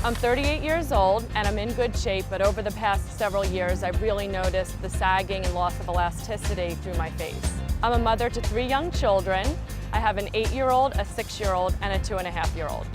I'm 38 years old and I'm in good shape, but over the past several years, I've really noticed the sagging and loss of elasticity through my face. I'm a mother to 3 young children. I have an 8-year-old, a 6-year-old, and a 2.5-year-old.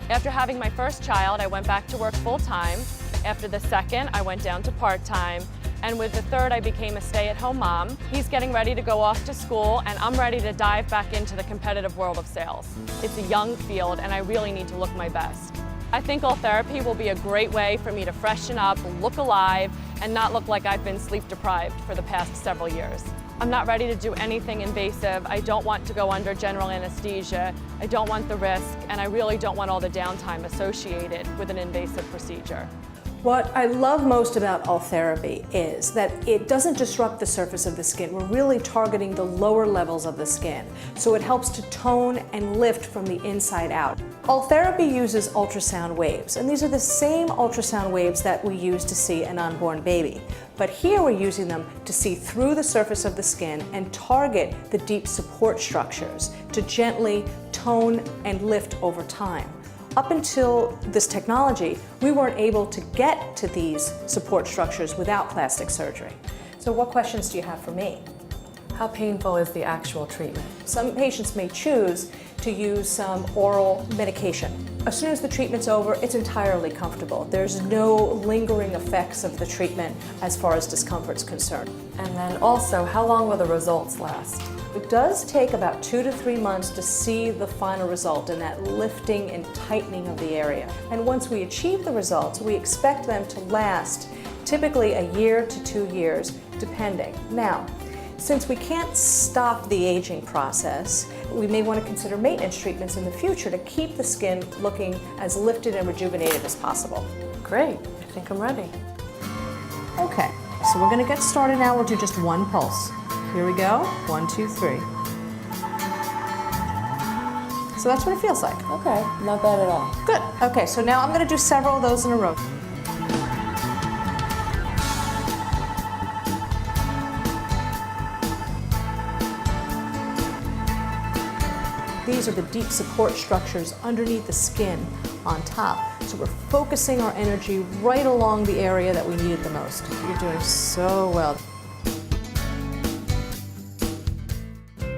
After having my first child, I went back to work full-time. After the second, I went down to part-time. And with the third, I became a stay-at-home mom. He's getting ready to go off to school, and I'm ready to dive back into the competitive world of sales. It's a young field, and I really need to look my best. I think Ultherapy will be a great way for me to freshen up, look alive, and not look like I've been sleep deprived for the past several years. I'm not ready to do anything invasive. I don't want to go under general anesthesia. I don't want the risk, and I really don't want all the downtime associated with an invasive procedure. What I love most about Ultherapy is that it doesn't disrupt the surface of the skin. We're really targeting the lower levels of the skin, so it helps to tone and lift from the inside out. Ultherapy uses ultrasound waves, and these are the same ultrasound waves that we use to see an unborn baby. But here we're using them to see through the surface of the skin and target the deep support structures to gently tone and lift over time. Up until this technology, we weren't able to get to these support structures without plastic surgery. So what questions do you have for me? How painful is the actual treatment? Some patients may choose to use some oral medication. As soon as the treatment's over, it's entirely comfortable. There's no lingering effects of the treatment as far as discomfort's concerned. And then also, how long will the results last? It does take about 2 to 3 months to see the final result in that lifting and tightening of the area. And once we achieve the results, we expect them to last typically 1 year to 2 years, depending. Now, since we can't stop the aging process, we may want to consider maintenance treatments in the future to keep the skin looking as lifted and rejuvenated as possible. Great, I think I'm ready. Okay, so we're going to get started now. We'll do just 1 pulse. Here we go, 1, 2, 3. So that's what it feels like. Okay, not bad at all. Good, okay, so now I'm going to do several of those in a row. These are the deep support structures underneath the skin on top. So we're focusing our energy right along the area that we need it the most. You're doing so well.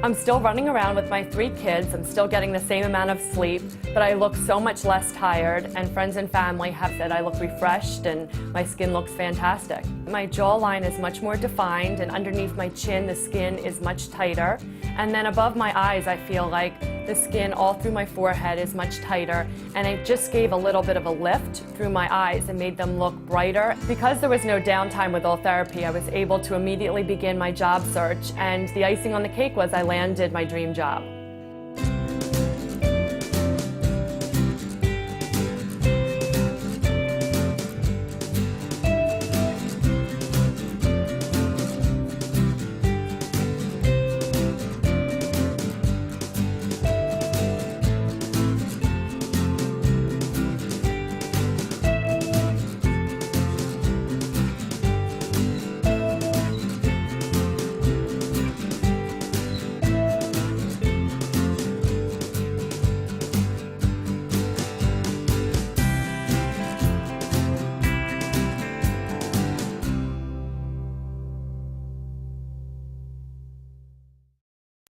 I'm still running around with my 3 kids. I'm still getting the same amount of sleep, but I look so much less tired, and friends and family have said I look refreshed and my skin looks fantastic. My jawline is much more defined, and underneath my chin the skin is much tighter. And then above my eyes I feel like the skin all through my forehead is much tighter, and it just gave a little bit of a lift through my eyes and made them look brighter. Because there was no downtime with Ultherapy, I was able to immediately begin my job search, and the icing on the cake was I landed my dream job.